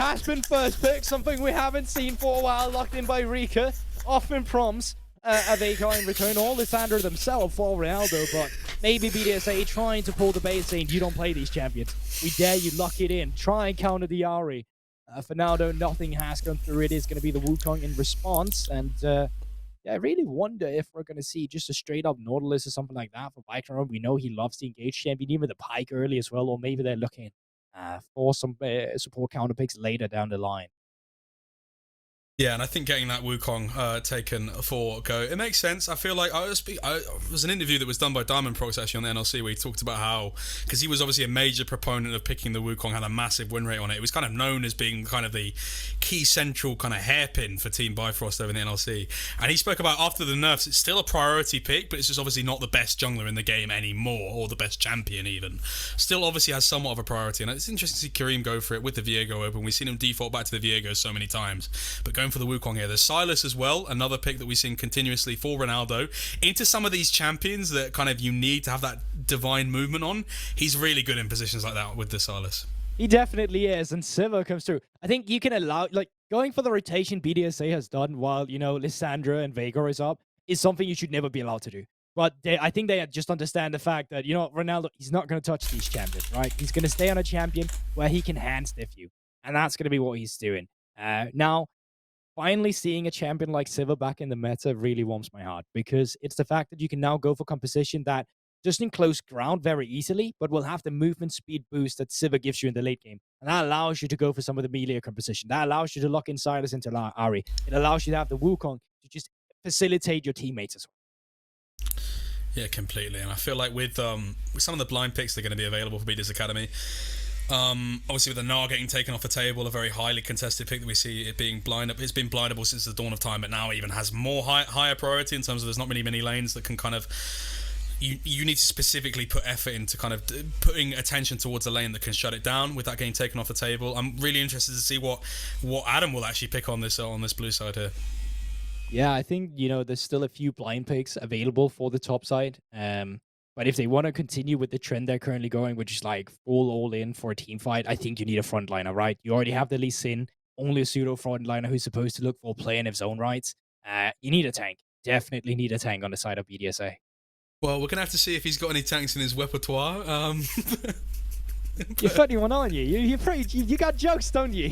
has been first pick, something we haven't seen for a while, locked in by Rika. Often prompts a Vega in return, or Lissandra themselves for Ronaldo, but maybe BDSA trying to pull the bait, saying, you don't play these champions. We dare you, lock it in. Try and counter the Ari. For now, though, nothing has gone through. It is going to be the Wukong in response, and yeah, I really wonder if we're going to see just a straight-up Nautilus or something like that for Viking. We know he loves the engaged champion, even the Pike early as well, or maybe they're looking for some support counter picks later down the line. Yeah, and I think getting that Wukong taken for Go, it makes sense. I feel like there was an interview that was done by Diamond Prox actually on the NLC where he talked about how, because he was obviously a major proponent of picking the Wukong, had a massive win rate on it. It was kind of known as being kind of the key central kind of hairpin for Team Bifrost over in the NLC. And he spoke about after the nerfs, it's still a priority pick, but it's just obviously not the best jungler in the game anymore, or the best champion even. Still obviously has somewhat of a priority, and it's interesting to see Kareem go for it with the Viego open. We've seen him default back to the Viego so many times, but going for the Wukong here. There's Silas as well, another pick that we've seen continuously for Ronaldo. Into some of these champions that kind of you need to have that divine movement on, he's really good in positions like that with the Silas. He definitely is, and Siva comes through. I think you can allow, like, going for the rotation BDSA has done while, you know, Lissandra and Vega is up, is something you should never be allowed to do. But I think they just understand the fact that, you know, Ronaldo, he's not going to touch these champions, right? He's going to stay on a champion where he can hand stiff you, and that's going to be what he's doing. Now, finally seeing a champion like Siva back in the meta really warms my heart, because it's the fact that you can now go for composition that just in close ground very easily, but will have the movement speed boost that Siva gives you in the late game. And that allows you to go for some of the melee composition. That allows you to lock in Silas into Ari. It allows you to have the Wukong to just facilitate your teammates as well. Yeah, completely. And I feel like with some of the blind picks that are going to be available for Beaters Academy, obviously with the Gnar getting taken off the table, a very highly contested pick that we see it being it's been blindable since the dawn of time, but now even has more higher priority in terms of there's not many lanes that can kind of, you need to specifically put effort into kind of putting attention towards a lane that can shut it down with that getting taken off the table. I'm really interested to see what Adam will actually pick on this blue side here. Yeah, I think, you know, there's still a few blind picks available for the top side. But if they want to continue with the trend they're currently going, which is like full all-in for a team fight, I think you need a frontliner, right? You already have the Lee Sin, only a pseudo frontliner who's supposed to look for play in his own rights. You need a tank. Definitely need a tank on the side of BDSA. Well, we're going to have to see if he's got any tanks in his repertoire. You're funny one, aren't you? You got jokes, don't you?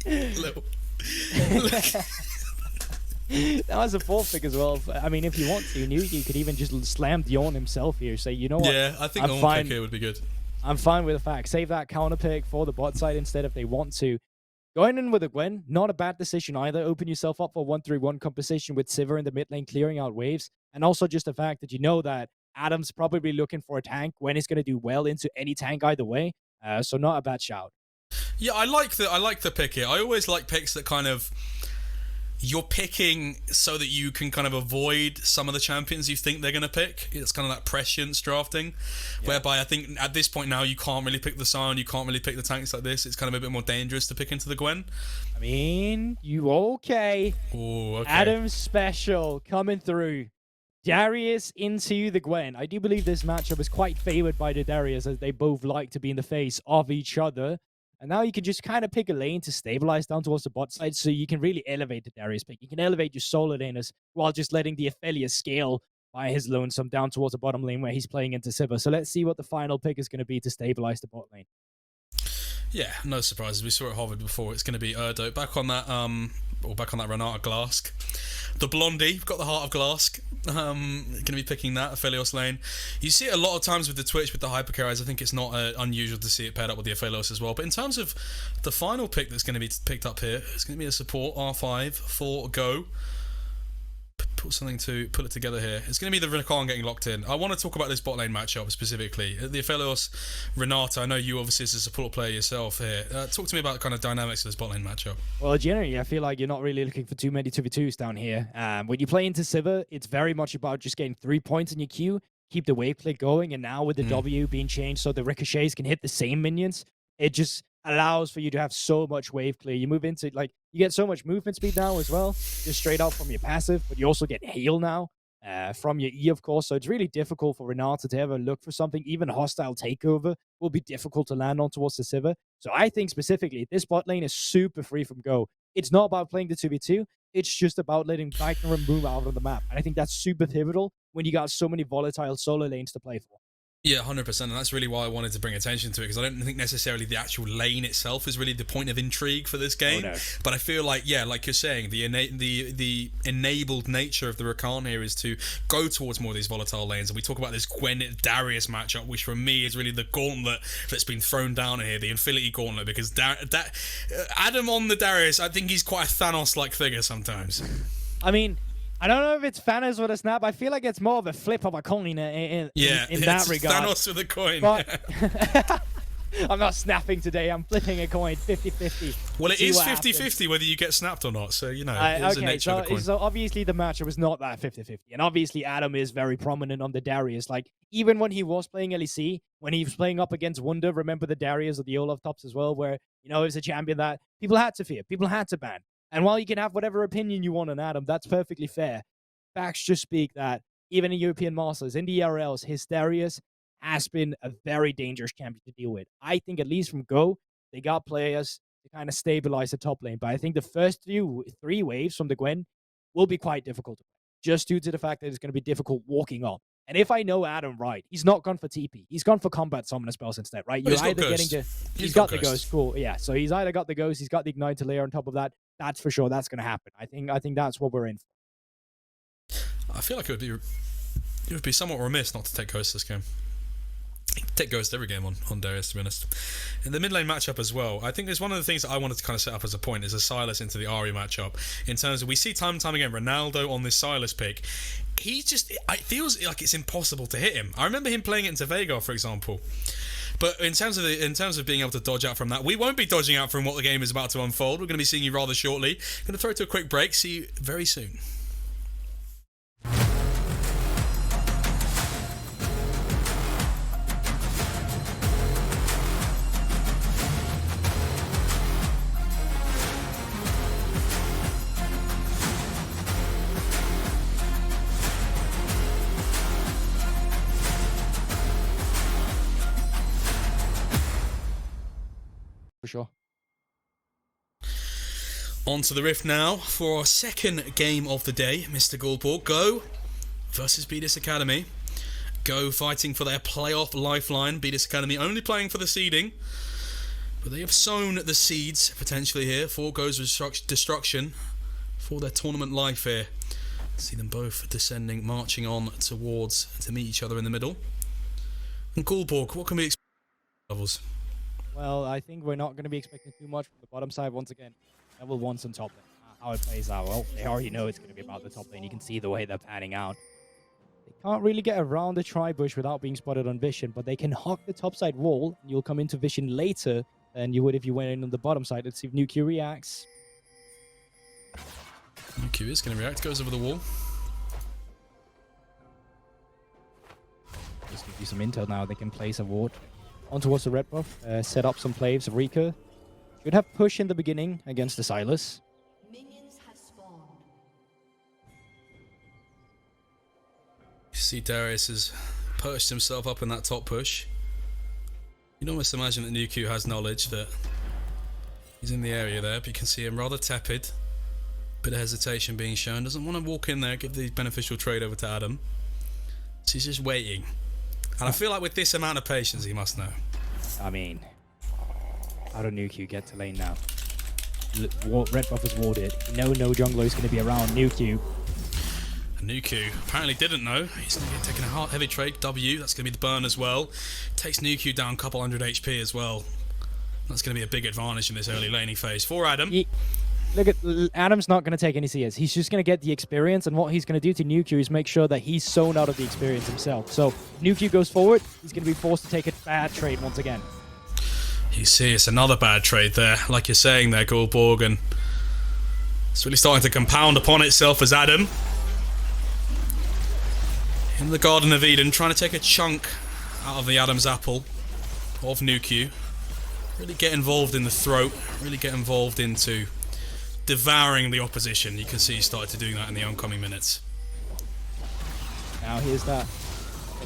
Little. That was a fourth pick as well. I mean, if you want to, you could even just slam Dion himself here. Say, you know what? Yeah, I think the one pick here would be good. I'm fine with the fact. Save that counter pick for the bot side instead if they want to. Going in with a Gwen, not a bad decision either. Open yourself up for 1-3-1 composition with Sivir in the mid lane, clearing out waves. And also just the fact that you know that Adam's probably looking for a tank. Gwen is going to do well into any tank either way. So not a bad shout. Yeah, I like the pick here. I always like picks that kind of, you're picking so that you can kind of avoid some of the champions you think they're going to pick. It's kind of that prescience drafting, whereby I think at this point now you can't really pick the Sion, you can't really pick the tanks like this. It's kind of a bit more dangerous to pick into the Gwen. I mean, you okay. Ooh, okay. Adam's special coming through. Darius into the Gwen. I do believe this matchup is quite favored by the Darius, as they both like to be in the face of each other. And now you can just kind of pick a lane to stabilize down towards the bot side, so you can really elevate the Darius pick. You can elevate your solo laners while just letting the Ophelia scale by his lonesome down towards the bottom lane where he's playing into Siva. So let's see what the final pick is going to be to stabilize the bot lane. Yeah, no surprises. We saw it Harvard before. It's going to be Erdo. Back on that Renata Glask. The Blondie, we've got the Heart of Glask. Going to be picking that, Aphelios lane. You see it a lot of times with the Twitch, with the Hypercarries. I think it's not unusual to see it paired up with the Aphelios as well. But in terms of the final pick that's going to be picked up here, it's going to be a support R5 for Go. Put something to pull it together here. It's going to be the Rakan getting locked in. I want to talk about this bot lane matchup specifically. The Aphelios Renata, I know you obviously as a support player yourself here. Talk to me about kind of dynamics of this bot lane matchup. Well, generally, I feel like you're not really looking for too many 2v2s down here. When you play into Siva, it's very much about just getting 3 points in your queue, keep the wave click going, and now with the W being changed so the ricochets can hit the same minions, it just allows for you to have so much wave clear. You move into, like, you get so much movement speed now as well, just straight up from your passive, but you also get heal now. from your E, of course. So it's really difficult for Renata to ever look for something. Even hostile takeover will be difficult to land on towards the Sivir. So I think specifically this bot lane is super free from go. It's not about playing the 2v2. It's just about letting Wagner move out of the map. And I think that's super pivotal when you got so many volatile solo lanes to play for. Yeah, 100%, and that's really why I wanted to bring attention to it, because I don't think necessarily the actual lane itself is really the point of intrigue for this game. Oh, no. But I feel like, yeah, like you're saying, the enabled nature of the Rakan here is to go towards more of these volatile lanes. And we talk about this Gwen-Darius matchup, which for me is really the gauntlet that's been thrown down here, the Infinity Gauntlet, because Adam on the Darius, I think he's quite a Thanos-like figure sometimes. I mean, I don't know if it's Thanos with a snap. I feel like it's more of a flip of a coin in that regard. Thanos with a coin. But I'm not snapping today. I'm flipping a coin 50-50. Well, it is 50-50 whether you get snapped or not. So, you know, it's the nature of the coin. So obviously the matchup was not that 50-50. And obviously Adam is very prominent on the Darius. Like, even when he was playing LEC, when he was playing up against Wunder, remember the Darius or the Olaf tops as well, where, you know, it was a champion that people had to fear. People had to ban. And while you can have whatever opinion you want on Adam, that's perfectly fair. Facts just speak that even in European Masters, in the ERLs, his Darius has been a very dangerous champion to deal with. I think at least from Go, they got players to kind of stabilize the top lane. But I think the first three waves from the Gwen will be quite difficult, just due to the fact that it's going to be difficult walking up. And if I know Adam right, he's not gone for TP. He's gone for combat summoner spells instead, right? You're either getting to... He's got the Ghost, cool. Yeah, so he's either got the Ghost, he's got the Ignite to layer on top of that. That's for sure. That's going to happen. I think that's what we're in for. I feel like it would be somewhat remiss not to take Ghost this game. Take Ghost every game on Darius, to be honest. In the mid lane matchup as well, I think there's one of the things that I wanted to kind of set up as a point is a Sylas into the Ahri matchup. In terms of, we see time and time again, Ronaldo on this Sylas pick, it feels like it's impossible to hit him. I remember him playing it into Veigar, for example. But in terms of being able to dodge out from that, we won't be dodging out from what the game is about to unfold. We're going to be seeing you rather shortly. Going to throw it to a quick break. See you very soon. For sure. On to the Rift now for our second game of the day. Mr. Goldborg, Go versus BDS Academy. Go fighting for their playoff lifeline. BDS Academy only playing for the seeding, but they have sown the seeds potentially here for Go's destruction for their tournament life here. See them both descending, marching on towards to meet each other in the middle. And Goldborg, what can we expect levels? Well, I think we're not going to be expecting too much from the bottom side once again. Level 1's on top lane. How it plays out, well, they already know it's going to be about the top lane. You can see the way they're panning out. They can't really get around the tri-bush without being spotted on vision, but they can hog the top side wall, and you'll come into vision later than you would if you went in on the bottom side. Let's see if NewQ reacts. NewQ is going to react, goes over the wall. Just give you some intel now. They can place a ward on towards the red buff, set up some plaves of Rika. Should have push in the beginning against the Sylas. Minions have spawned. You see Darius has perched himself up in that top push. You'd almost imagine that NewQ has knowledge that he's in the area there, but you can see him rather tepid. Bit of hesitation being shown. Doesn't want to walk in there, give the beneficial trade over to Adam. So he's just waiting. And I feel like with this amount of patience, he must know. I mean, how do NewQ get to lane now? Red buff is warded. No jungler is going to be around NewQ. And NewQ apparently didn't know. He's going to be taking a heavy trade. W, that's going to be the burn as well. Takes NewQ down a couple hundred HP as well. That's going to be a big advantage in this early laning phase for Adam. Look at Adam's not going to take any CS. He's just going to get the experience, and what he's going to do to NewQ is make sure that he's sewn out of the experience himself. So NewQ goes forward, he's going to be forced to take a bad trade once again. You see, it's another bad trade there, like you're saying there, Goldborg, and it's really starting to compound upon itself as Adam, in the Garden of Eden, trying to take a chunk out of the Adam's apple of NewQ. Really get involved in the throat, really get involved into devouring the opposition. You can see he started to do that in the oncoming minutes. Now here's that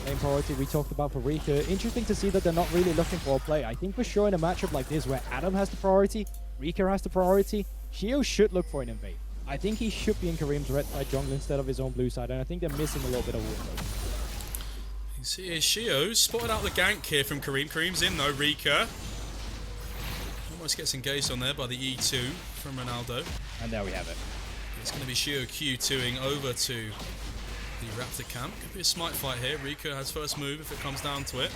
main priority we talked about for Rika. Interesting to see that they're not really looking for a play. I think for sure in a matchup like this where Adam has the priority, Rika has the priority, Shio should look for an invade. I think he should be in Kareem's red side jungle instead of his own blue side, and I think they're missing a little bit of window. You can see here Shio spotted out the gank here from Kareem. Kareem's in though, Rika. Almost gets engaged on there by the E2 from Ronaldo. And there we have it. It's going to be Shio Q2ing over to the Raptor camp. Could be a smite fight here. Rika has first move if it comes down to it.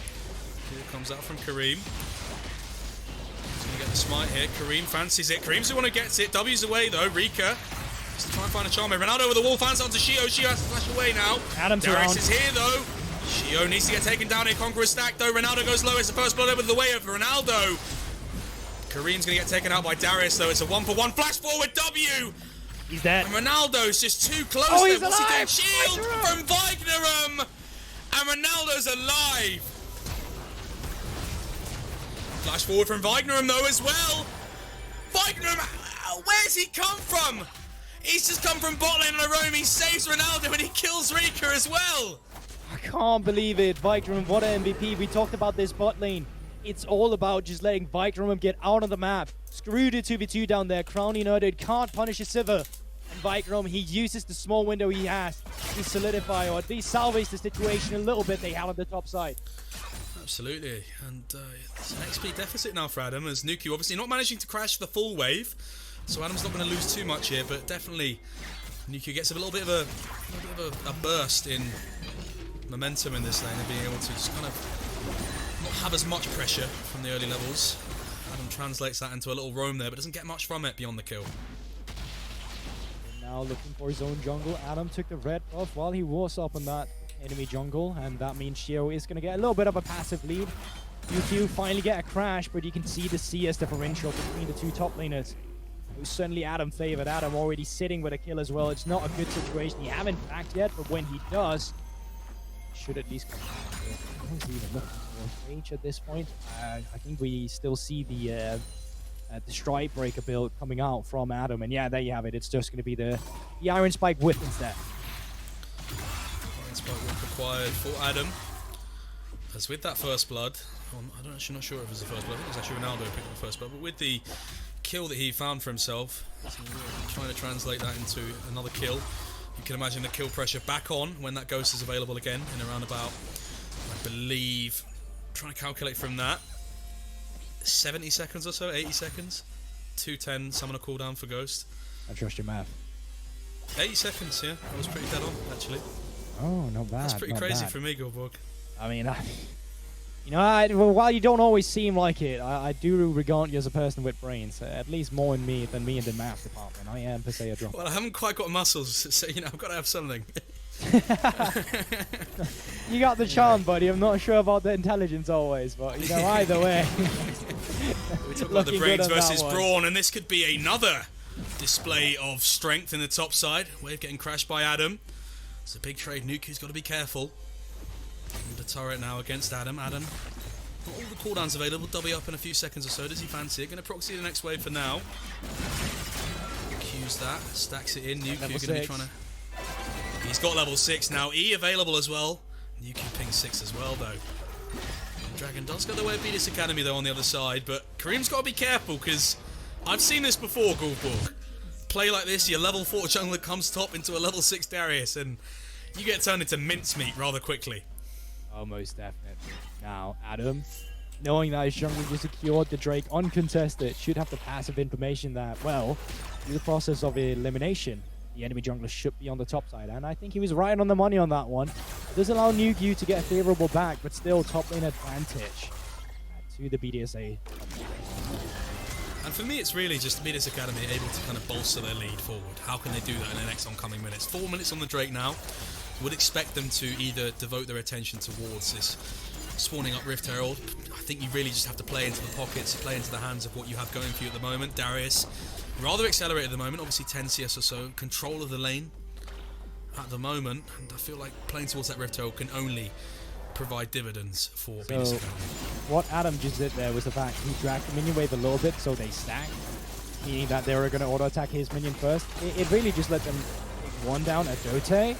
Here comes out from Kareem. He's going to get the smite here. Kareem fancies it. Kareem's the one who gets it. W's away though. Rika has to try and find a charm here. Ronaldo with the wall, fans onto Shio. Shio has to flash away now. Adam's Darius around. is here though. Shio needs to get taken down here. Conqueror's stack though. Ronaldo goes low. It's the first blood over the way of Ronaldo. Kareem's going to get taken out by Darius though. It's a 1-for-1 flash forward W. He's dead. And Ronaldo's just too close. Oh, there. he's What's he doing? alive! Shield from Wagnerum! And Ronaldo's alive! Flash forward from Wagnerum though as well. Wagnerum, where's he come from? He's just come from bot lane on a roam. He saves Ronaldo and he kills Rika as well. I can't believe it. Vikram, what an MVP. We talked about this bot lane. It's all about just letting Vikram get out on the map. Screw the 2v2 down there. Crown United can't punish a Sivir. And Vikram, he uses the small window he has to solidify or at least salvage the situation a little bit they have on the top side. Absolutely. And it's an XP deficit now for Adam as Nuki obviously not managing to crash the full wave. So Adam's not going to lose too much here, but definitely Nuki gets a little bit of a burst in momentum in this lane and being able to just kind of not have as much pressure from the early levels. Adam translates that into a little roam there, but doesn't get much from it beyond the kill. Now looking for his own jungle. Adam took the red buff while he was up in that enemy jungle, and that means Shio is going to get a little bit of a passive lead. UQ finally get a crash, but you can see the CS differential between the two top laners. It was certainly Adam favored. Adam already sitting with a kill as well. It's not a good situation. He haven't backed yet, but when he does, should at least come back. I don't even look for H at this point. I think we still see the Strike Breaker build coming out from Adam, and yeah, there you have it. It's just going to be the Iron Spike whip instead. Iron Spike whip required for Adam. As with that first blood, I'm actually not sure if it was the first blood. I think it was actually Ronaldo picking up the first blood, but with the kill that he found for himself, so trying to translate that into another kill. You can imagine the kill pressure back on when that ghost is available again in around about, I believe, trying to calculate from that, 70 seconds or so, 80 seconds, 210 summoner cooldown for ghost. I trust your math. 80 seconds, yeah, that was pretty dead on actually. Oh, not bad. That's pretty not crazy bad. for me, Goldborg. I mean, while you don't always seem like it, I do regard you as a person with brains. At least more in me than the math department. I am per se a drop. Well, I haven't quite got muscles, so I've got to have something. You got the charm, buddy. I'm not sure about the intelligence always, but either way. We talk about the Looking brains good on versus that one. brawn, and this could be another display of strength in the top side. Wave getting crashed by Adam. It's a big trade. Nuku's got to be careful. The turret now against Adam. Adam, not all the cooldowns available. W up in a few seconds or so. Does he fancy it? Going to proxy the next wave for now. Q's that. Stacks it in. Nuku going to be trying to... He's got level 6 now. E available as well. Nuku ping 6 as well, though. Dragon does go the way of BDSA Academy, though, on the other side. But Kareem's got to be careful, because I've seen this before, Goldborg. Play like this, your level 4 jungler comes top into a level 6 Darius, and you get turned into mincemeat rather quickly. Oh, most definitely. Now, Adam, knowing that his jungle just secured the Drake uncontested, should have the passive information that, well, through the process of elimination, the enemy jungler should be on the top side. And I think he was right on the money on that one. Does allow Nuku to get a favorable back, but still top lane advantage to the BDSA. And for me, it's really just BDSA Academy able to kind of bolster their lead forward. How can they do that in the next oncoming minutes? 4 minutes on the Drake now. Would expect them to either devote their attention towards this spawning up Rift Herald. I think you really just have to play into the pockets, play into the hands of what you have going for you at the moment. Darius, rather accelerated at the moment, obviously 10 CS or so, control of the lane at the moment, and I feel like playing towards that Rift Herald can only provide dividends for BDSA Academy. What Adam just did there was the fact he dragged the minion wave a little bit so they stacked, meaning that they were going to auto-attack his minion first. It really just let them take one down at Dote.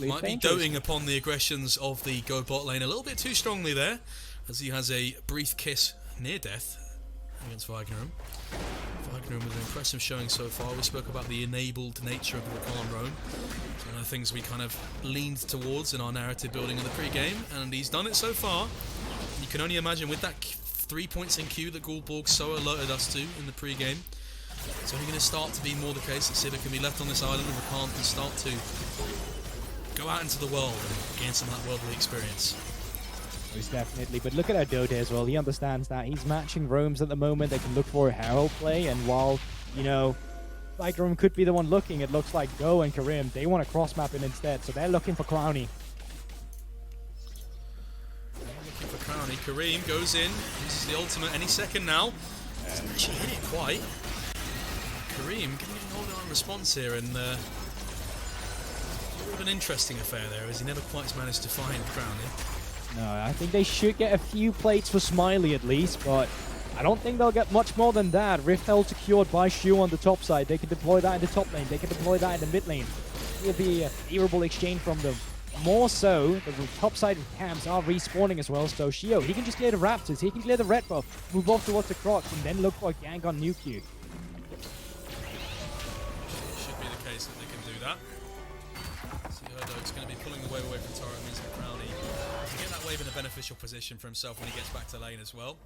Might be doting upon the aggressions of the Go bot lane a little bit too strongly there, as he has a brief kiss near death against Wagnerum. Wagnerum with an impressive showing so far. We spoke about the enabled nature of the Wukong roam. It's one of the things we kind of leaned towards in our narrative building in the pre-game, and he's done it so far. You can only imagine with that 3 points in queue that Gulborg so alerted us to in the pre-game. It's only going to start to be more the case that Sivir can be left on this island and Rakan can start to go out into the world and gain some of that worldly experience. Most definitely, but look at our Dota as well. He understands that. He's matching roams at the moment. They can look for a Herald play, and while, you know, Vigram could be the one looking, it looks like Go and Karim, they want to cross-map it instead, so they're looking for Crowny. Looking for Crowny. Kareem goes in, uses the ultimate any second now. Doesn't actually hit it quite. Kareem getting a hold on response here, and a bit of an interesting affair there, as he never quite managed to find Crowny. No, I think they should get a few plates for Smiley at least, but I don't think they'll get much more than that. Rift held secured by Shu on the top side. They can deploy that in the top lane. They can deploy that in the mid lane. It'll be a favorable exchange from them. More so, the top side camps are respawning as well, so Shio, he can just clear the Raptors, he can clear the red buff, move off towards the Crocs, and then look for a gank on Nuke. Should be the case that they can do that. See, Erdo's going to be pulling the wave away from Tara. It means that Crowley can get that wave in a beneficial position for himself when he gets back to lane as well.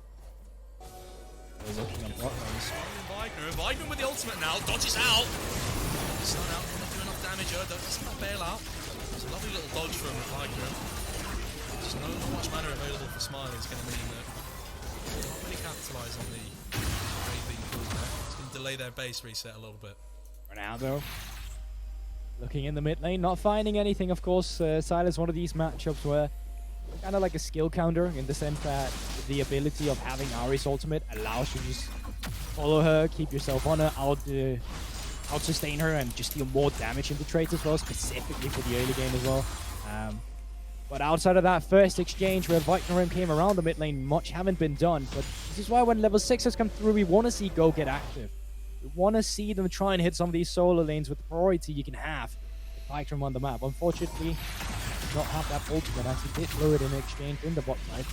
Looking on bot lane. Wagner with the ultimate now, dodges out. Start out, not doing enough damage. Erdo doesn't have bail out. It's a lovely little dodge from Wagner. Just not much mana available for Smiley. It's going to mean that they can't really capitalise on the wave being pulled there. It's going to delay their base reset a little bit. Ronaldo looking in the mid lane, not finding anything, of course. Silas, one of these matchups where kind of like a skill counter in the sense that the ability of having Ahri's ultimate allows you to just follow her, keep yourself on her, out sustain her, and just deal more damage into trades as well, specifically for the early game as well. But outside of that first exchange where Viknorim came around the mid lane, much haven't been done. But this is why when level 6 has come through, we want to see Go get active. We want to see them try and hit some of these solo lanes with the priority you can have with Viknorim on the map. Unfortunately, not have that ultimate as he did blow it in exchange in the bot side.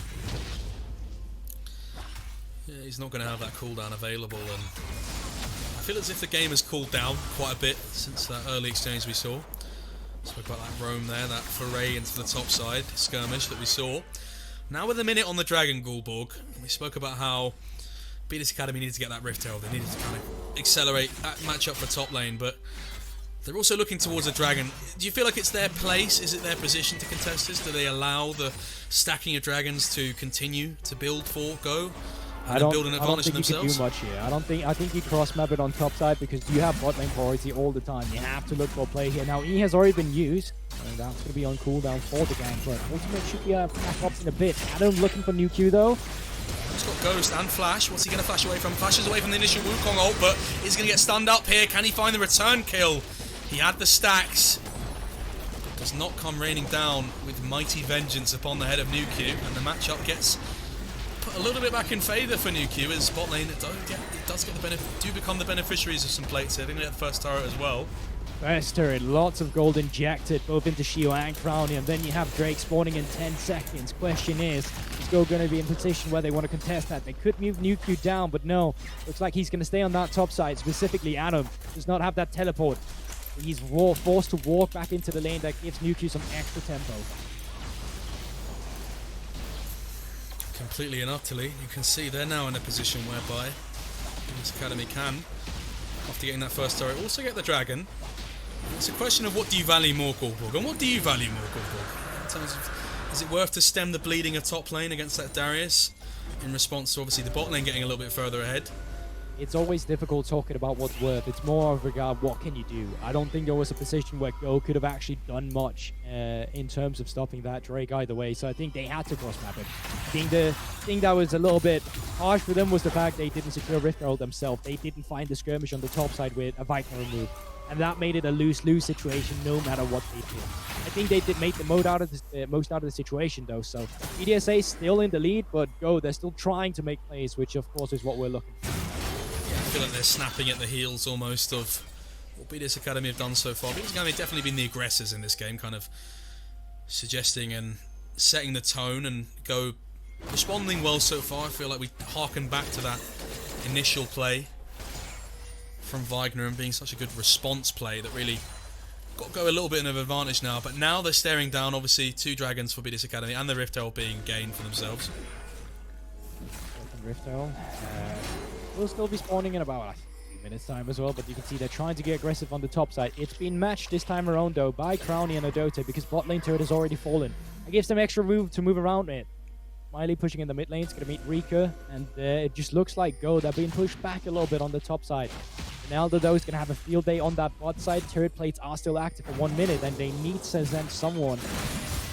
Yeah, he's not going to have that cooldown available, and I feel as if the game has cooled down quite a bit since that early exchange we saw. Spoke about that roam there, that foray into the top side skirmish that we saw. Now with a minute on the Dragon Gulborg, we spoke about how BDSA Academy needed to get that Rift Herald. They needed to kind of accelerate that matchup for top lane, but they're also looking towards a Dragon. Do you feel like it's their place? Is it their position to contest this? Do they allow the stacking of Dragons to continue to build for Go? I don't build an advantage think you can do much here. I think you cross map it on top side because you have bot lane priority all the time. You have to look for a play here. Now E has already been used, and that's going to be on cooldown for the gank, but ultimate should be a back ops in a bit. Adam looking for new Q though. He's got Ghost and Flash. What's he going to flash away from? Flashes away from the initial Wukong ult, but he's going to get stunned up here. Can he find the return kill? He had the stacks. Does not come raining down with mighty vengeance upon the head of Nuke, and the matchup gets put a little bit back in favour for Nuke as bot lane do become the beneficiaries of some plates here. I think they get the first turret as well. First turret, lots of gold injected both into Shio and Crowny, and then you have Drake spawning in 10 seconds. Question is Go going to be in position where they want to contest that? They could move Nuke down, but no. Looks like he's going to stay on that top side, specifically Adam. Does not have that teleport. He's forced to walk back into the lane. That gives Nuke some extra tempo. Completely and utterly. You can see they're now in a position whereby this academy can, after getting that first turret, also get the dragon. It's a question of what do you value more, Gulborg, and what do you value more, Gulborg? In terms of, is it worth to stem the bleeding of top lane against that Darius in response to obviously the bot lane getting a little bit further ahead? It's always difficult talking about what's worth. It's more of regard what can you do. I don't think there was a position where Go could have actually done much in terms of stopping that Drake either way. So I think they had to cross map it. I think the thing that was a little bit harsh for them was the fact they didn't secure Rift Herald themselves. They didn't find the skirmish on the top side with a Viking remove. And that made it a lose-lose situation no matter what they did. I think they did make the most out of the situation though. So BDSA still in the lead, but Go, they're still trying to make plays, which of course is what we're looking for. I feel like they're snapping at the heels almost of what BDS Academy have done so far. BDS Academy have definitely been the aggressors in this game, kind of suggesting and setting the tone, and Go responding well so far. I feel like we harken back to that initial play from Wagner and being such a good response play that really got Go a little bit in an advantage now. But now they're staring down, obviously, 2 dragons for BDS Academy and the Rift Herald being gained for themselves. Rift Herald will still be spawning in about a few minutes time as well, but you can see they're trying to get aggressive on the top side. It's been matched this time around though by Crowny and Adote because bot lane turret has already fallen. It gives them extra room to move around it. Smiley pushing in the mid lane, it's going to meet Rika, and it just looks like Go, they're being pushed back a little bit on the top side. Ronaldo though is going to have a field day on that bot side. Turret plates are still active for 1 minute, and they need to send someone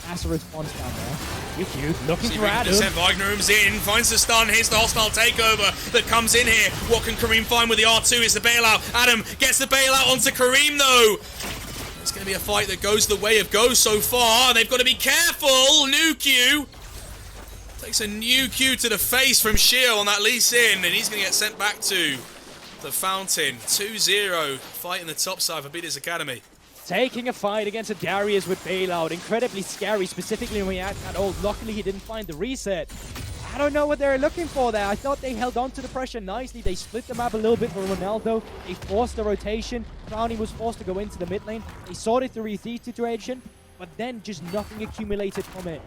as a response down there. UQ looking for Adam. Wagnerum's in, finds the stun. Here's the hostile takeover that comes in here. What can Kareem find with the R2 is the bailout. Adam gets the bailout onto Kareem though. It's going to be a fight that goes the way of Go so far. They've got to be careful. New Q takes a new Q to the face from Shio on that Lee Sin, and he's going to get sent back to the fountain. 2-0 fight in the top side for BDS Academy. Taking a fight against a Darius with bailout. Incredibly scary, specifically when we had that ult. Luckily, he didn't find the reset. I don't know what they're looking for there. I thought they held on to the pressure nicely. They split the map a little bit for Ronaldo. They forced the rotation. Crowny was forced to go into the mid lane. They sorted the retreat situation, but then just nothing accumulated from it.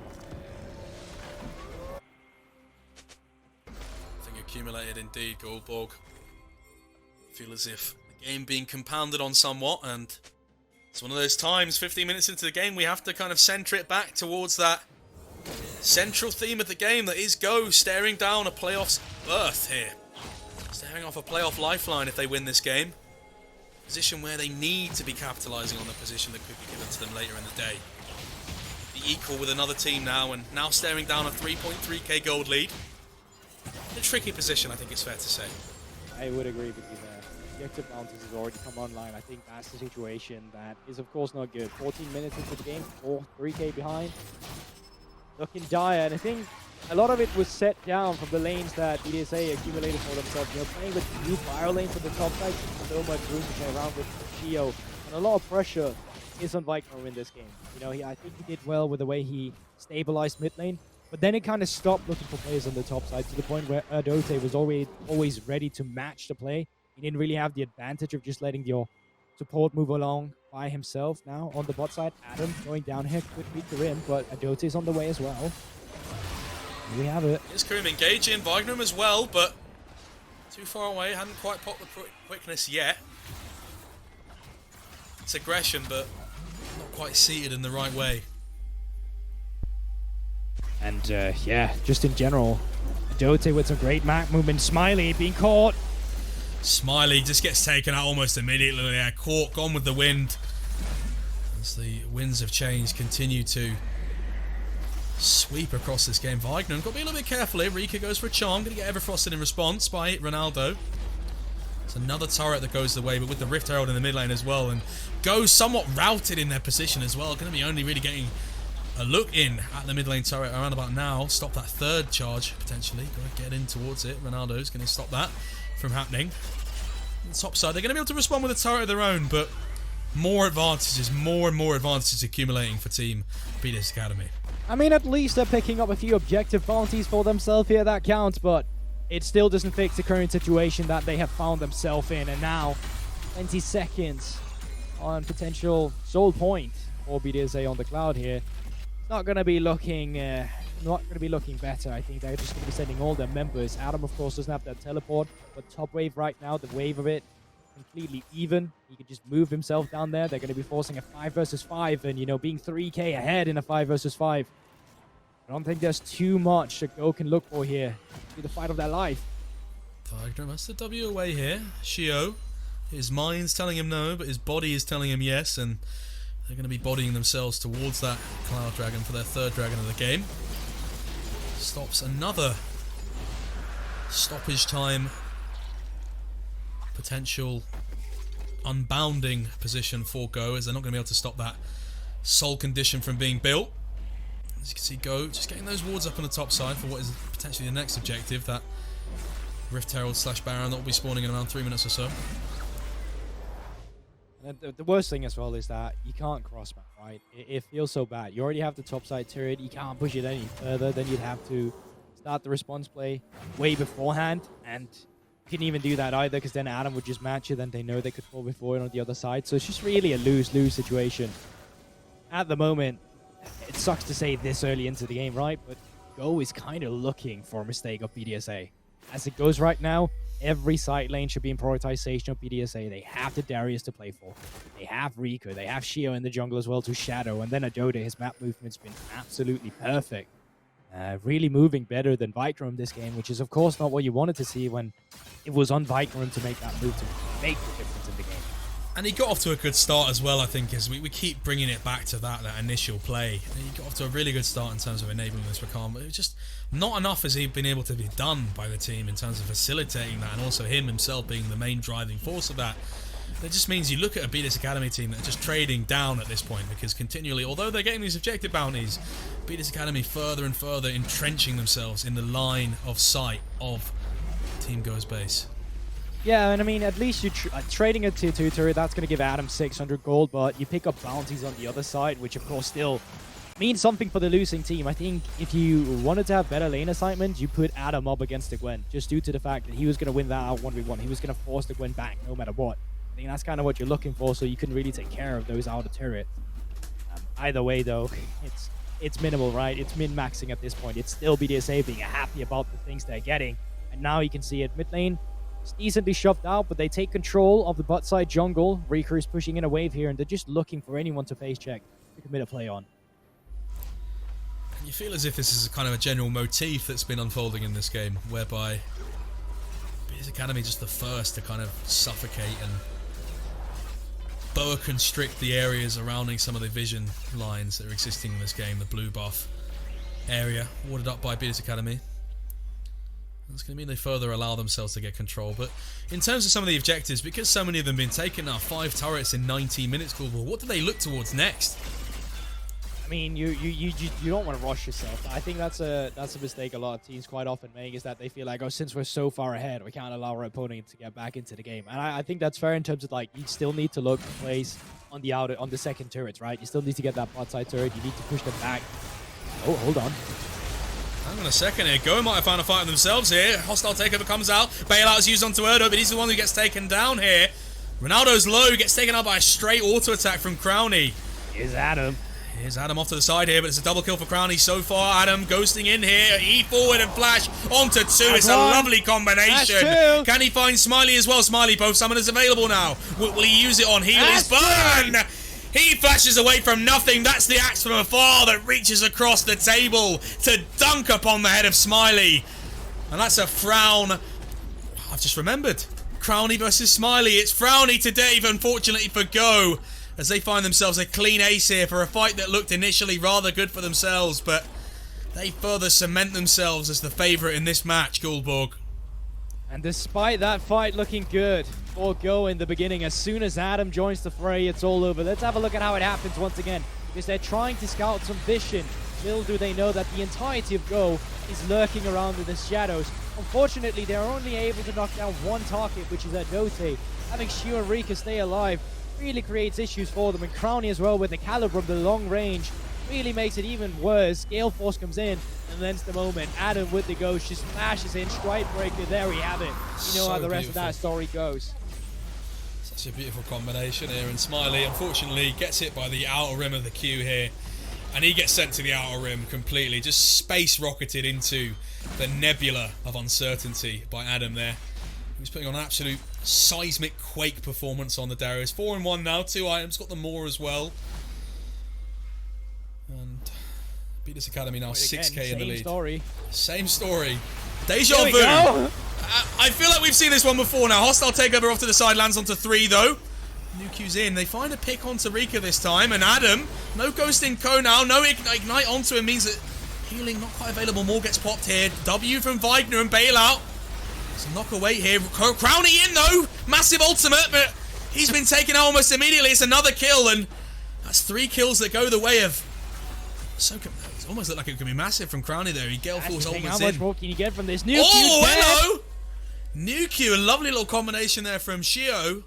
Nothing accumulated indeed, Goldborg. Feel as if the game being compounded on somewhat, and it's one of those times, 15 minutes into the game, we have to kind of center it back towards that central theme of the game that is Go staring down a playoff's berth here. Staring off a playoff lifeline if they win this game. Position where they need to be capitalizing on the position that could be given to them later in the day. Be equal with another team now, and now staring down a 3.3k gold lead. A tricky position, I think it's fair to say. I would agree with you there. Objective bounties has already come online. I think that's the situation that is, of course, not good. 14 minutes into the game, 3k behind. Looking dire, and I think a lot of it was set down from the lanes that BDSA accumulated for themselves. You know, playing with new fire lanes from the top side, so much room to play around with Shio, and a lot of pressure is on Viking in this game. You know, I think he did well with the way he stabilized mid lane, but then it kind of stopped looking for players on the top side to the point where Adote was always ready to match the play. He didn't really have the advantage of just letting your support move along by himself. Now on the bot side, Adam going down here, could beat the rim, but Adote is on the way as well. Here we have it. Here's Kareem engaging, Wagner as well, but too far away, hadn't quite popped the quickness yet. It's aggression, but not quite seated in the right way. And yeah, just in general, Adote with some great map movement. Smiley being caught. Smiley just gets taken out almost immediately. Yeah, caught, gone with the wind. As the winds of change continue to sweep across this game. Wagner got to be a little bit careful here. Rika goes for a charm. Going to get Everfrosted in response by Ronaldo. It's another turret that goes the way, but with the Rift Herald in the mid lane as well. And goes somewhat routed in their position as well. Going to be only really getting a look in at the mid lane turret around about now. Stop that third charge, potentially. Got to get in towards it. Ronaldo's going to stop that from happening. On the top side, they're going to be able to respond with a turret of their own, but more and more advantages accumulating for Team BDS Academy. I mean, at least they're picking up a few objective bounties for themselves here, that counts, but it still doesn't fix the current situation that they have found themselves in, and now 20 seconds on potential soul point for BDSA on the cloud here. It's not going to be looking better. I think they're just going to be sending all their members. Adam, of course, doesn't have that teleport, but top wave right now, the wave of it, completely even. He can just move himself down there. They're going to be forcing a 5 versus 5 and, you know, being 3k ahead in a 5 versus 5. I don't think there's too much that Go can look for here. Be the fight of their life. Wagner has the W away here. Shio, his mind's telling him no, but his body is telling him yes, and they're going to be bodying themselves towards that Cloud Dragon for their third dragon of the game. Stops another stoppage time potential unbounding position for Go, as they're not going to be able to stop that soul condition from being built. As you can see, Go just getting those wards up on the top side for what is potentially the next objective, that Rift Herald / Baron that will be spawning in around 3 minutes or so. And the worst thing as well is that you can't cross map, right? It feels so bad. You already have the top side turret. You can't push it any further. Then you'd have to start the response play way beforehand. And you couldn't even do that either because then Adam would just match it and they know they could fall before it on the other side. So it's just really a lose-lose situation. At the moment, it sucks to say this early into the game, right? But Go is kind of looking for a mistake of BDSA. As it goes right now, every side lane should be in prioritization of BDSA. They have the Darius to play for. They have Rico. They have Shio in the jungle as well to shadow. And then Adoda, his map movement's been absolutely perfect. Really moving better than Vikram this game, which is of course not what you wanted to see when it was on Vikram to make that move to make the difference in the game. And he got off to a good start as well, I think, as we keep bringing it back to that initial play. He got off to a really good start in terms of enabling this for Khan, but it was just not enough has he been able to be done by the team in terms of facilitating that, and also him himself being the main driving force of that. That just means you look at a BDS Academy team that are just trading down at this point, because continually, although they're getting these objective bounties, BDS Academy further and further entrenching themselves in the line of sight of Team Go's base. Yeah, and I mean, at least you're trading a tier 2 turret, that's going to give Adam 600 gold, but you pick up bounties on the other side, which of course still means something for the losing team. I think if you wanted to have better lane assignments, you put Adam up against the Gwen, just due to the fact that he was going to win that out 1v1. He was going to force the Gwen back no matter what. I think that's kind of what you're looking for, so you can really take care of those outer turrets. Either way, though, it's minimal, right? It's min-maxing at this point. It's still BDSA being happy about the things they're getting, and now you can see it. Mid lane, it's decently shoved out, but they take control of the bot side jungle. Reeker is pushing in a wave here, and they're just looking for anyone to face check to commit a play on. You feel as if this is a kind of a general motif that's been unfolding in this game, whereby BDS Academy just the first to kind of suffocate and boa constrict the areas surrounding some of the vision lines that are existing in this game. The blue buff area warded up by BDS Academy. That's going to mean they further allow themselves to get control. But in terms of some of the objectives, because so many of them have been taken now, 5 turrets in 19 minutes, what do they look towards next? I mean, you don't want to rush yourself. I think that's a mistake a lot of teams quite often make, is that they feel like, oh, since we're so far ahead, we can't allow our opponent to get back into the game. And I think that's fair in terms of, like, you still need to look for plays on the second turrets, right? You still need to get that bot side turret. You need to push them back. Oh, hold on. Hang on a second here. Go might have found a fight themselves here. Hostile takeover comes out. Bailout is used onto Erdo, but he's the one who gets taken down here. Ronaldo's low, gets taken out by a straight auto attack from Crowny. Here's Adam. Here's Adam off to the side here, but it's a double kill for Crowny so far. Adam ghosting in here. E forward and flash onto 2. It's a lovely combination. Can he find Smiley as well? Smiley, both summoners available now. Will he use it on heal? Is burn! He flashes away from nothing. That's the axe from afar that reaches across the table to dunk upon the head of Smiley. And that's a frown. I've just remembered. Crowny versus Smiley. It's Frowny today, unfortunately for Go, as they find themselves a clean ace here for a fight that looked initially rather good for themselves, but they further cement themselves as the favourite in this match, Guldborg. And despite that fight looking good for Go in the beginning, as soon as Adam joins the fray, it's all over. Let's have a look at how it happens once again, because they're trying to scout some vision. Little do they know that the entirety of Go is lurking around in the shadows. Unfortunately, they're only able to knock down one target, which is Adote. Having Shio and Rika stay alive really creates issues for them, and Crowny as well with the caliber of the long range really makes it even worse. Gale Force comes in, and then's the moment. Adam with the ghost just smashes in, strike breaker, there we have it. You know how the rest of that story goes. Such a beautiful combination here, and Smiley unfortunately gets hit by the outer rim of the Q here, and he gets sent to the outer rim completely, just space rocketed into the nebula of uncertainty by Adam there. He's putting on an absolute seismic quake performance on the Darius. 4-1 now, 2 items, got the more as well. And BDS Academy now 6k in the lead. Same story. Deja vu. I feel like we've seen this one before now. Hostile takeover off to the side, lands onto 3 though. New Q's in. They find a pick onto Rika this time, and Adam, no ghosting Co now, no ignite onto him means that healing not quite available. More gets popped here. W from Wagner and Bailout. It's a knock away here. Crowny in though. Massive ultimate, but he's been taken out almost immediately. It's another kill, and that's 3 kills that go the way of. So it's almost looked like it could be massive from Crowny there. He Gale Force ultimates in. How much more can you get from this? New Q. Hello! New Q, a lovely little combination there from Shio.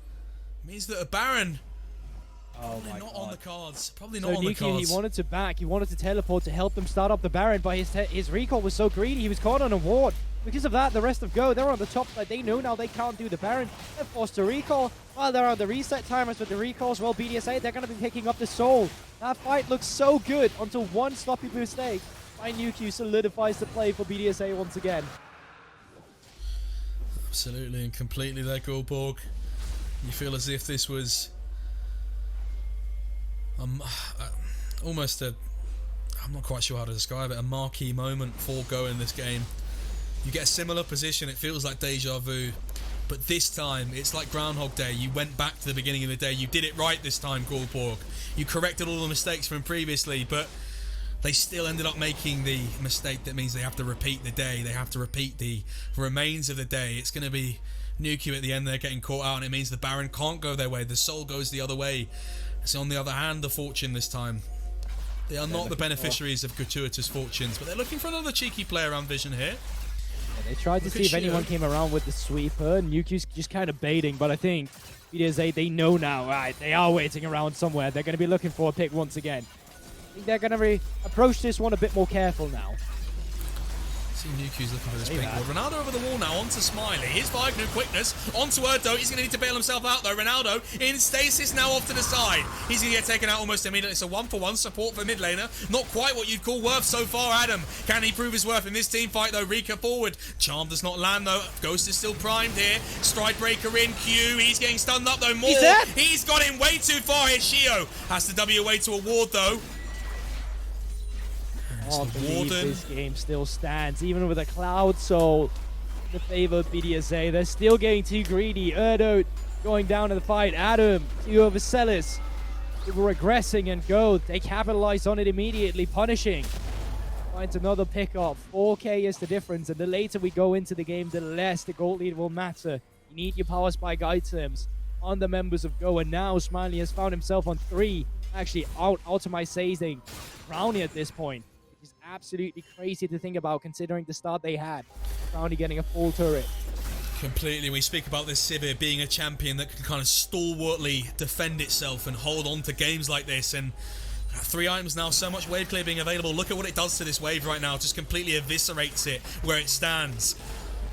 Means that a Baron Oh my Not god. on the cards. Probably So not on the Nuki, cards. he wanted to back. He wanted to teleport to help them start up the Baron, but his recall was so greedy. He was caught on a ward. Because of that, the rest of Go, they're on the top side. They know now they can't do the Baron. They're forced to recall. While they're on the reset timers with the recalls, well, BDSA, they're going to be picking up the soul. That fight looks so good until one sloppy mistake by Nuki solidifies the play for BDSA once again. Absolutely and completely there, Goldborg. You feel as if this was almost a, I'm not quite sure how to describe it, a marquee moment for Go in this game. You get a similar position, it feels like deja vu, but this time it's like Groundhog Day. You went back to the beginning of the day. You did it right this time, Goldborg. You corrected all the mistakes from previously, but they still ended up making the mistake that means they have to repeat the day. They have to repeat the remains of the day. It's going to be Nuki at the end there getting caught out, and it means the Baron can't go their way. The soul goes the other way. It's on the other hand the fortune this time. They are not the beneficiaries of gratuitous fortunes, but they're looking for another cheeky play around Vision here. They tried to see if anyone came around with the sweeper. Nuki's just kind of baiting, but I think BDSA, they know now, right? They are waiting around somewhere. They're going to be looking for a pick once again. I think they're going to approach this one a bit more careful now. See Nuki's looking for this pink ward. Ronaldo over the wall now, onto Smiley. Here's Wagner, quickness, onto Erdo. He's going to need to bail himself out though. Ronaldo in stasis now off to the side. He's going to get taken out almost immediately. It's a 1-for-1 support for mid laner. Not quite what you'd call worth so far, Adam. Can he prove his worth in this team fight though? Rika forward. Charm does not land though. Ghost is still primed here. Stride breaker in. Q. He's getting stunned up though. More. He's got him way too far here. Shio has to W away to a ward though. I can't believe this game still stands, even with a Cloud Soul in the favor of BDSA. They're still getting too greedy. Erdo going down in the fight. Adam, Q over Celis. They were regressing and Go. They capitalize on it immediately, punishing. Finds another pickup. 4K is the difference, and the later we go into the game, the less the gold lead will matter. You need your power spike items on the members of Go, and now Smiley has found himself on 3, actually out-automizing Brownie at this point. It's absolutely crazy to think about considering the start they had. Brownie getting a full turret. Completely. We speak about this Sivir being a champion that can kind of stalwartly defend itself and hold on to games like this, and 3 items now, so much wave clear being available. Look at what it does to this wave right now. Just completely eviscerates it where it stands.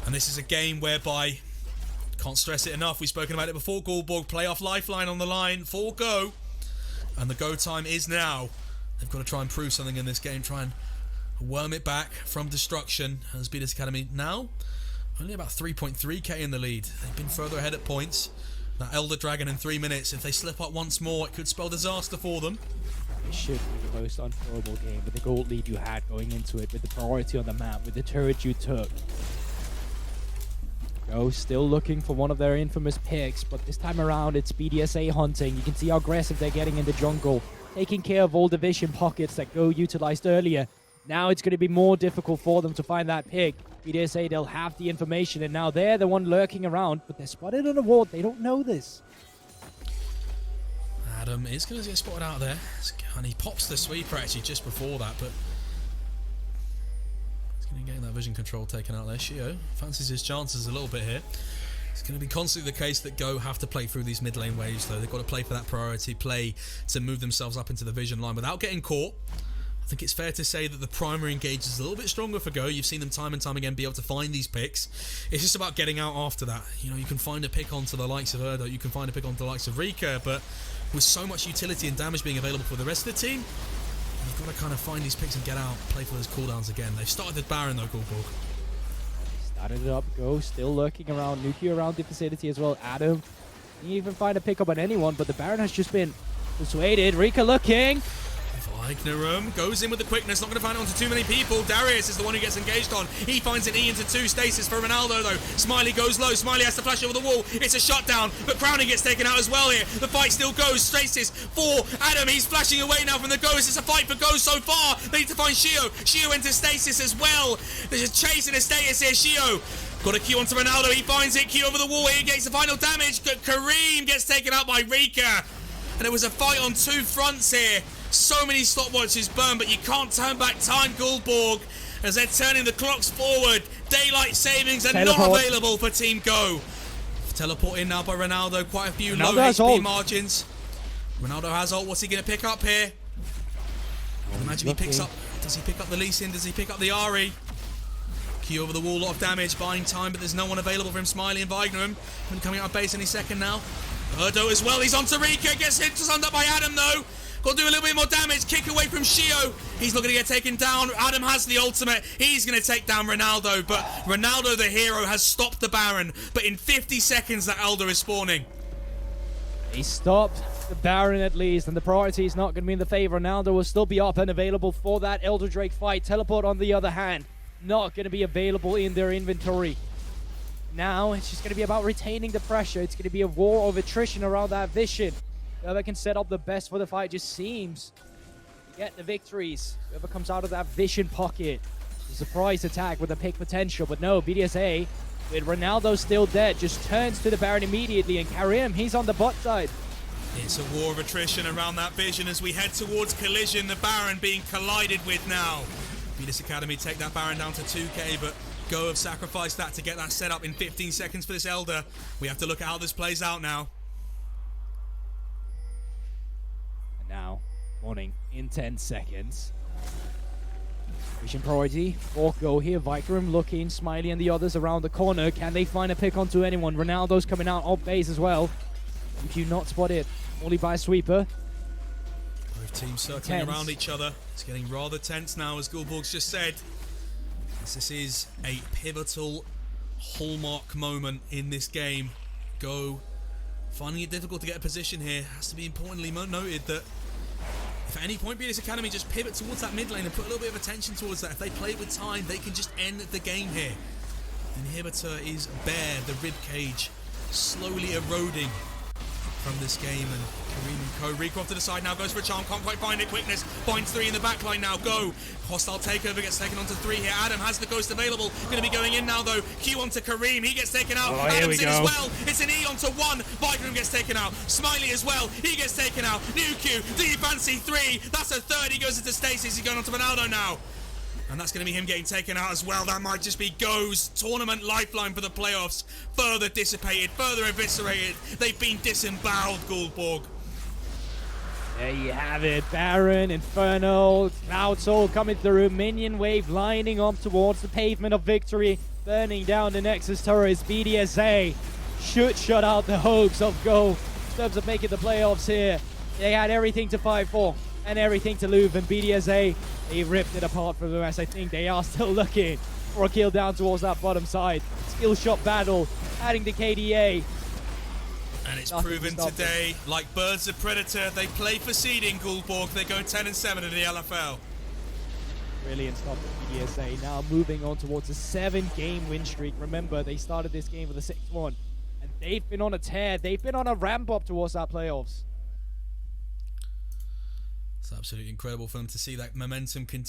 And this is a game whereby, can't stress it enough, we've spoken about it before, Goldborg, playoff lifeline on the line for Go. And the go time is now. They've got to try and prove something in this game, try and worm it back from destruction. As BDS Academy now only about 3.3k in the lead. They've been further ahead at points. That Elder Dragon in 3 minutes, if they slip up once more, it could spell disaster for them. It should be the most unfavorable game with the gold lead you had going into it, with the priority on the map, with the turret you took. Go still looking for one of their infamous picks, but this time around it's BDSA hunting. You can see how aggressive they're getting in the jungle, taking care of all the vision pockets that Go utilized earlier. Now it's going to be more difficult for them to find that pick. BDSA, they'll have the information, and now they're the one lurking around, but they're spotted on a ward. They don't know this. Adam is going to get spotted out there, and he pops the sweeper actually just before that, but he's going to get that vision control taken out there. Shio fancies his chances a little bit here. It's going to be constantly the case that Go have to play through these mid lane waves though. They've got to play for that priority play to move themselves up into the vision line without getting caught. I think it's fair to say that the primary engage is a little bit stronger for Go. You've seen them time and time again be able to find these picks. It's just about getting out after that. You know, you can find a pick onto the likes of Erdo, you can find a pick onto the likes of Rika, but with so much utility and damage being available for the rest of the team, you've got to kind of find these picks and get out, play for those cooldowns again. They've started the Baron though, Goldborg. Started it up, Go still lurking around, Nuki around the vicinity as well. Adam, you can even find a pickup on anyone, but the Baron has just been persuaded. Rika looking. Ignorum goes in with the quickness, not going to find it onto too many people. Darius is the one who gets engaged on. He finds an E into 2 stasis for Ronaldo though. Smiley goes low. Smiley has to flash over the wall. It's a shutdown, but Crowning gets taken out as well here. The fight still goes. Stasis for Adam. He's flashing away now from the Ghost. It's a fight for Ghost so far. They need to find Shio. Shio enters stasis as well. There's a chase in a status here. Shio got a Q onto Ronaldo. He finds it. Q over the wall. He gets the final damage. Kareem gets taken out by Rika. And it was a fight on 2 fronts here. So many stopwatches burned, but you can't turn back time, Goldborg, as they're turning the clocks forward. Daylight savings are not available for Team Go. Teleport in now by Ronaldo. Quite a few low HP margins. Ronaldo has ult. What's he going to pick up here? I imagine he picks up. Does he pick up the Lee Sin? Does he pick up the Ari? Q over the wall, a lot of damage, buying time, but there's no one available for him. Smiley and Vignum coming out of base any second now. Erdo as well. He's on Tarika. Gets hit summed up by Adam though. Got to do a little bit more damage. Kick away from Shio. He's looking to get taken down. Adam has the ultimate. He's going to take down Ronaldo, but Ronaldo, the hero, has stopped the Baron. But in 50 seconds, that Elder is spawning. He stopped the Baron at least, and the priority is not going to be in the favor. Ronaldo will still be up and available for that Elder Drake fight. Teleport, on the other hand, not going to be available in their inventory. Now, it's just going to be about retaining the pressure. It's going to be a war of attrition around that Vision. Whoever can set up the best for the fight just seems to get the victories. Whoever comes out of that Vision pocket. The surprise attack with the pick potential. But no, BDSA, with Ronaldo still dead, just turns to the Baron immediately. And Karim, he's on the bot side. It's a war of attrition around that Vision as we head towards collision. The Baron being collided with now. BDS Academy take that Baron down to 2k, but Go have sacrificed that to get that set up in 15 seconds for this Elder. We have to look at how this plays out now. And now, morning in 10 seconds. Vision priority for Go here. Vikram looking, Smiley and the others around the corner. Can they find a pick onto anyone? Ronaldo's coming out off base as well. EQ not spotted, only by Sweeper. Both teams circling around each other. It's getting rather tense now, as Gulborg's just said. This is a pivotal hallmark moment in this game. Go finding it difficult to get a position here. Has to be importantly noted that if at any point BDS Academy just pivot towards that mid lane and put a little bit of attention towards that, if they play with time, they can just end the game here. Inhibitor is bare, the rib cage slowly eroding from this game, and Kareem and Co. Recroft to the side now, goes for a charm, can't quite find it. Quickness, binds 3 in the back line now. Go, hostile takeover, gets taken onto 3 here. Adam has the ghost available, going to be going in now though. Q onto Kareem, he gets taken out. Adam's in as well, it's an E onto 1. Vikram gets taken out. Smiley as well, he gets taken out. New Q, do you fancy 3? That's a third, he goes into Stasis, he's going onto Ronaldo now. And that's going to be him getting taken out as well. That might just be Go's tournament lifeline for the playoffs. Further dissipated, further eviscerated. They've been disemboweled, Gulborg. There you have it. Baron, Inferno, Cloud Soul coming through. Minion wave lining up towards the pavement of victory. Burning down the Nexus turrets. BDSA should shut out the hopes of Go in terms of making the playoffs here. They had everything to fight for and everything to lose, and BDSA, they ripped it apart from the rest. I think they are still looking for a kill down towards that bottom side. Skill shot battle, adding the KDA. And it's proven today, like birds of Predator, they play for seeding, Gulborg. They go 10-7 in the LFL. Brilliant stop for BDSA. Now moving on towards a 7-game win streak. Remember, they started this game with a 6-1. And they've been on a tear. They've been on a ramp up towards our playoffs. It's absolutely incredible for them to see that momentum continue.